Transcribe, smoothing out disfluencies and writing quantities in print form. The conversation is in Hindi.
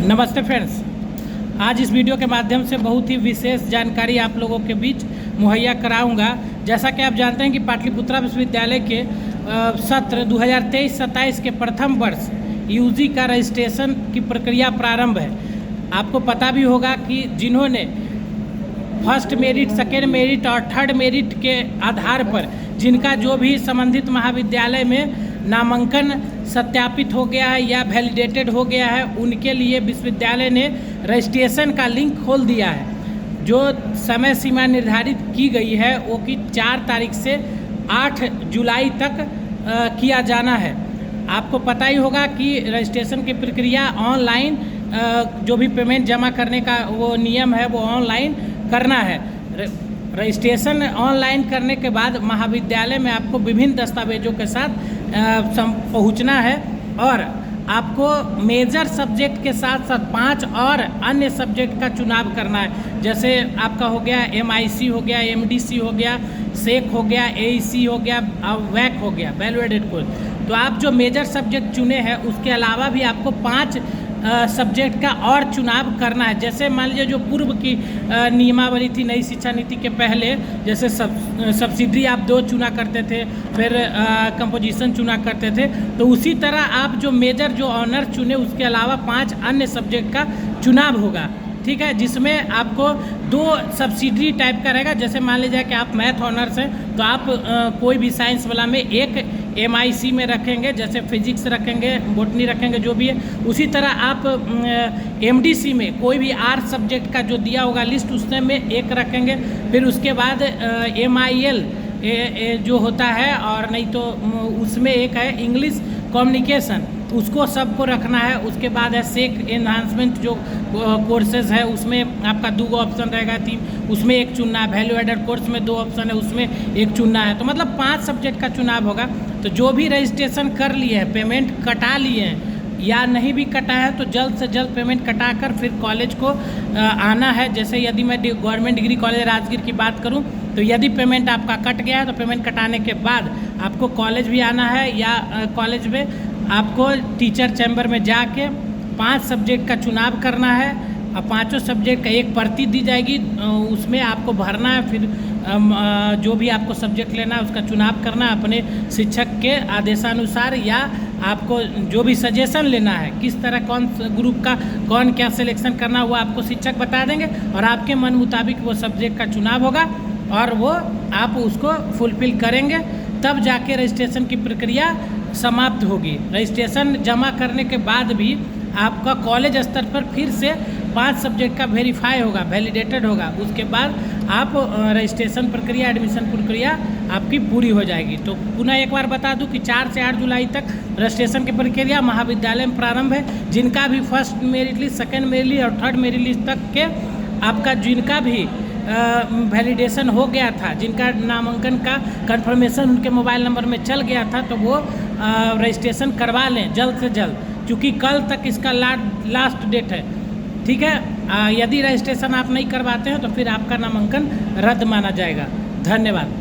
नमस्ते फ्रेंड्स। आज इस वीडियो के माध्यम से बहुत ही विशेष जानकारी आप लोगों के बीच मुहैया कराऊंगा। जैसा कि आप जानते हैं कि पाटलिपुत्रा विश्वविद्यालय के सत्र 2023-27 के प्रथम वर्ष यूजी का रजिस्ट्रेशन की प्रक्रिया प्रारंभ है। आपको पता भी होगा कि जिन्होंने फर्स्ट मेरिट, सेकेंड मेरिट और थर्ड मेरिट के आधार पर जिनका जो भी संबंधित महाविद्यालय में नामांकन सत्यापित हो गया है या वैलिडेटेड हो गया है, उनके लिए विश्वविद्यालय ने रजिस्ट्रेशन का लिंक खोल दिया है। जो समय सीमा निर्धारित की गई है वो कि 4 तारीख से 8 जुलाई तक किया जाना है। आपको पता ही होगा कि रजिस्ट्रेशन की प्रक्रिया ऑनलाइन, जो भी पेमेंट जमा करने का वो नियम है वो ऑनलाइन करना है। रजिस्ट्रेशन ऑनलाइन करने के बाद महाविद्यालय में आपको विभिन्न दस्तावेजों के साथ पहुंचना है और आपको मेजर सब्जेक्ट के साथ साथ 5 और अन्य सब्जेक्ट का चुनाव करना है। जैसे आपका हो गया MIC हो गया, MDC हो गया, सेक हो गया, AEC हो गया, वैक हो गया, वैल्यू एडेड कोर्स। तो आप जो मेजर सब्जेक्ट चुने हैं उसके अलावा भी आपको 5 सब्जेक्ट का और चुनाव करना है। जैसे मान लीजिए जो पूर्व की नियमावली थी नई शिक्षा नीति के पहले, जैसे सब्सिडी आप 2 चुना करते थे, फिर कंपोजिशन चुना करते थे, तो उसी तरह आप जो मेजर जो ऑनर चुने उसके अलावा 5 अन्य सब्जेक्ट का चुनाव होगा। ठीक है, जिसमें आपको 2 सब्सिडी टाइप का रहेगा। जैसे मान लीजिए कि आप मैथ ऑनर्स हैं तो आप कोई भी साइंस वाला में एक MIC में रखेंगे, जैसे फिजिक्स रखेंगे, बॉटनी रखेंगे, जो भी है। उसी तरह आप MDC में कोई भी आर्ट सब्जेक्ट का जो दिया होगा लिस्ट उसमें एक रखेंगे। फिर उसके बाद MIL जो होता है, और नहीं तो उसमें एक है इंग्लिश कम्युनिकेशन, उसको सबको रखना है। उसके बाद है सेक एनहांसमेंट जो कोर्सेज है, उसमें आपका 2 ऑप्शन रहेगा, 3 उसमें एक चुनना है। वैल्यू एडेड कोर्स में 2 ऑप्शन है, उसमें एक चुनना है। तो मतलब 5 सब्जेक्ट का चुनाव होगा। तो जो भी रजिस्ट्रेशन कर लिए हैं, पेमेंट कटा लिए हैं या नहीं भी कटा है तो जल्द से जल्द पेमेंट कटा कर फिर कॉलेज को आना है। जैसे यदि मैं गवर्नमेंट डिग्री कॉलेज राजगीर की बात करूं तो यदि पेमेंट आपका कट गया है तो पेमेंट कटाने के बाद आपको कॉलेज भी आना है, या कॉलेज में आपको टीचर चैम्बर में जाके 5 सब्जेक्ट का चुनाव करना है और 5 सब्जेक्ट का एक पर्ची दी जाएगी, उसमें आपको भरना है। फिर जो भी आपको सब्जेक्ट लेना है उसका चुनाव करना है अपने शिक्षक के आदेशानुसार, या आपको जो भी सजेशन लेना है किस तरह कौन ग्रुप का कौन क्या सिलेक्शन करना वो आपको शिक्षक बता देंगे और आपके मन मुताबिक वो सब्जेक्ट का चुनाव होगा और वो आप उसको फुलफिल करेंगे, तब जाके रजिस्ट्रेशन की प्रक्रिया समाप्त होगी। रजिस्ट्रेशन जमा करने के बाद भी आपका कॉलेज स्तर पर फिर से 5 सब्जेक्ट का वेरीफाई होगा, वैलिडेटेड होगा। उसके बाद आप रजिस्ट्रेशन प्रक्रिया, एडमिशन प्रक्रिया आपकी पूरी हो जाएगी। तो पुनः एक बार बता दूं कि 4 से 8 जुलाई तक रजिस्ट्रेशन की प्रक्रिया महाविद्यालय में प्रारंभ है। जिनका भी first merit list, second merit list और थर्ड मेरिट लिस्ट तक के आपका जिनका भी वैलिडेशन हो गया था, जिनका नामांकन का कंफर्मेशन उनके मोबाइल नंबर में चल गया था, तो वो रजिस्ट्रेशन करवा लें जल्द से जल्द, क्योंकि कल तक इसका लास्ट डेट है। ठीक है, यदि रजिस्ट्रेशन आप नहीं करवाते हैं तो फिर आपका नामांकन रद्द माना जाएगा। धन्यवाद।